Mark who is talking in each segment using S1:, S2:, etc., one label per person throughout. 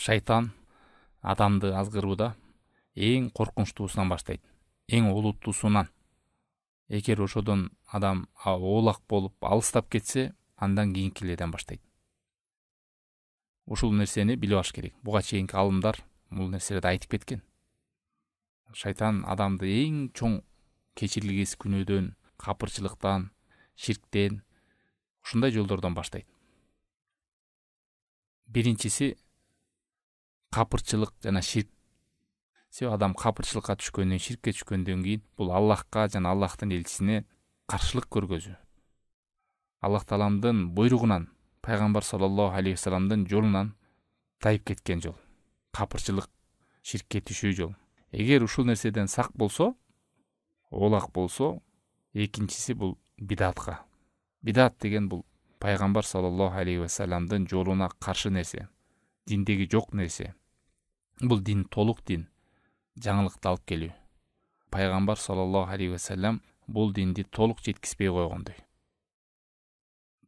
S1: Шайтан адамды азгырууда эң коркунучтуусунан баштайт, эң олуттуусунан. Эгер ошодон адам оолак болуп алыстап кетсе, андан кийинкилерден баштайт. Ушул нерсени билип алыш керек. Буга чейинки алымдар бул нерселерди айтып кеткен. Шайтан адамды эң чоң кечирилгис күнөөдөн, капырчылыктан, ширктен, ушундай жолдордон баштайт. Биринчиси капырчылык жана ширк. Себеби адам капырчылыкка түшкөндөн, ширкке түшкөндөн кийин бул Аллахка жана Аллахтын элчисине каршылык көргөзүү. Аллах Тааламдын буйругунан, пайгамбар саллаллаху алейхи вассаламдын жолунан тайып кеткен жол. Капырчылык, ширкке түшүү жол. Эгер ушул нерседен сак болсо, оолак болсо, экинчиси бул бидатка. Бидат деген бул пайгамбар саллаллаху алейхи вассаламдын жолуна каршы нерсе, диндеги жок нерсе. Бул дин толук дин, жаңылыкты алып келүү. Пайгамбар саллаллаху алейхи вассалам бул динди толук жеткизбей койгондой.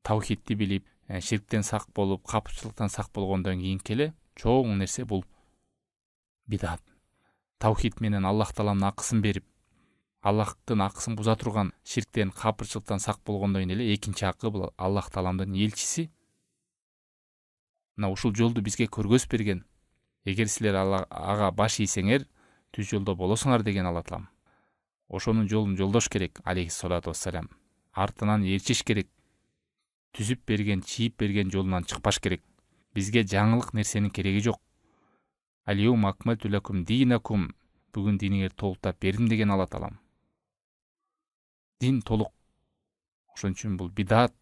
S1: Таухидти билип, ширктен сак болуп, капырчылыктан сак болгондон кийин келе чоң нерсе бул бидат. Таухид менен Аллах Тааламдын акысын берип, Аллахтын акысын буза турган ширктен, капырчылыктан сак болгондон кийин эле экинчи акы бул Аллах Тааламдын элчиси. Мына ушул жолду бизге көргөзүп берген. Эгер силер ага баш ийсеңер, түз жолдо болосуңар деген Алла Таалам. Ошонун жолун жолдош керек, алейхиссалату вассалам. Артынан ээрчиш керек. Түзүп берген, чийип берген жолунан чыкпаш керек. Бизге жаңылык нерсенин кереги жок. Алийум акмалту лакум динакум. Бүгүн диниңерди толуктап бердим деген Алла Таалам. Дин толук. Ошон үчүн бул бидат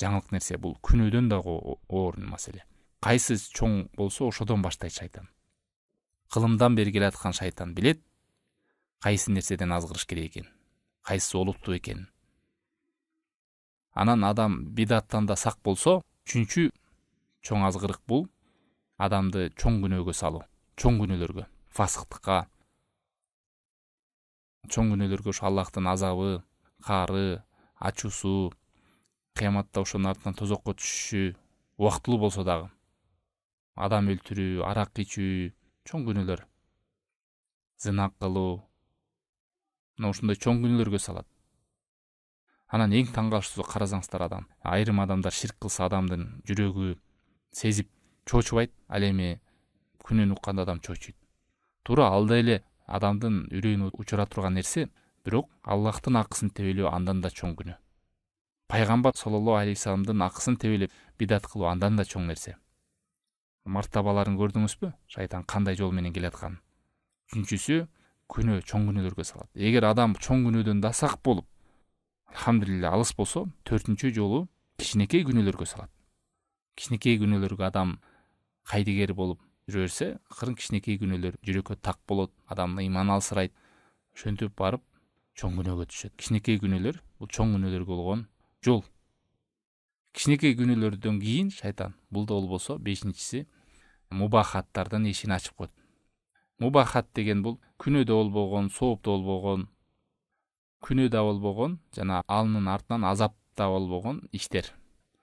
S1: жаңылык нерсе, бул күнөөдөн дагы оор маселе. Кайсы чоң болсо ошодон баштайт шайтан. Кылымдан бери келаткан шайтан билет кайсы нерседен азгырыш керек экен, кайсы олуттуу экен. Анан адам бидаттан да сак болсо, үчүнчү чоң азгырык бул адамды чоң күнөөгө салуу, чоң күнөөлөргө, фасыктыкка, чоң күнөөлөргө, ушу Аллахтын азабы, каары, ачуусу, кыяматта ошонун артынан тозокко түшүшү, убактылуу болсо дагы, адам өлтүрүү, арак ичүү, чоң күнөөлөр, зына кылуу, мына ушундай чоң күнөөлөргө салат. Анан эң таң калыштуусу карасаңыздар, айрым адамдар ширк кылса адамдын жүрөгү сезип чочубайт, ал эми күнөөнү укканда адам чочуйт. Туура алда эле адамдын үрөйүнө учура турган нерсе, бирок Аллахтын акысын тебелөө андан да чоң күнөө. Пайгамбар саллаллаху алейхи вассаламдын акысын тебелеп бидат кылуу андан да чоң нерсе. Мартабаларын көрдүңүзбү? Шайтан кандай жол менен келатканын. Үчүнчүсү күнөө, чоң күнөөлөргө салат. Эгер адам чоң күнөөдөн да сак болуп, алхамдулилля алыс болсо, төртүнчү жолу кичинекей күнөөлөргө салат. Кичинекей күнөөлөргө адам кайдыгер болуп жүрө берсе, акырын кичинекей күнөөлөр жүрөккө так болот, адамдын ыйманы алсырайт. Ошентип барып чоң күнөөгө түшөт. Кичинекей күнөөлөр бул чоң күнөөлөргө болгон жол. Кичинекей күнөөлөрдөн кийин шайтан, бул да болбосо, бешинчиси мубахаттардын эшигин ачып коет. Мубахат деген бул күнөө да болбогон, сооп да болбогон, күнөө да болбогон, жана анын артынан азап да болбогон иштер.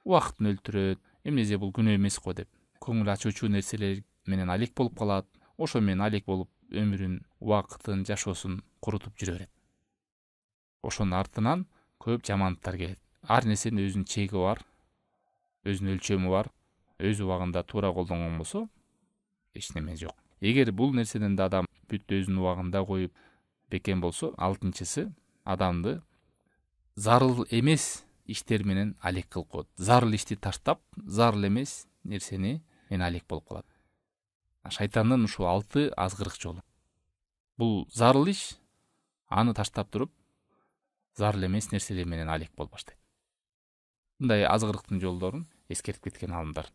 S1: Убактын өлтүрөт, эмнеге бул күнөө эмес го деп, көңүл ачуучу нерселер менен алек болуп калат. Ошо менен алек болуп өмүрүн, убактын, жашоосун курутуп жүрө берет. Ошонун артынан көп жамандыктар келет. Ар нерсенин өзүнүн чеги бар, өзүнүн өлчөмү бар. Өз убагында туура колдонгон болсо, эч неме жок. Эгер бул нерседен да адам бүт өзүнүн убагында коюп бекен болсо, алтынчысы адамды зарыл эмес иштер менен алек кылып коет. Зарыл ишти таштап, зарыл эмес нерсени менен алек болуп калат. Шайтандын ушул 6 азгырык жолу. Бул зарыл иш, аны таштап туруп, зарыл эмес нерселер менен алек болуп баштайт. Мындай азгырыктын жолдорун эскертип кеткен алымдар.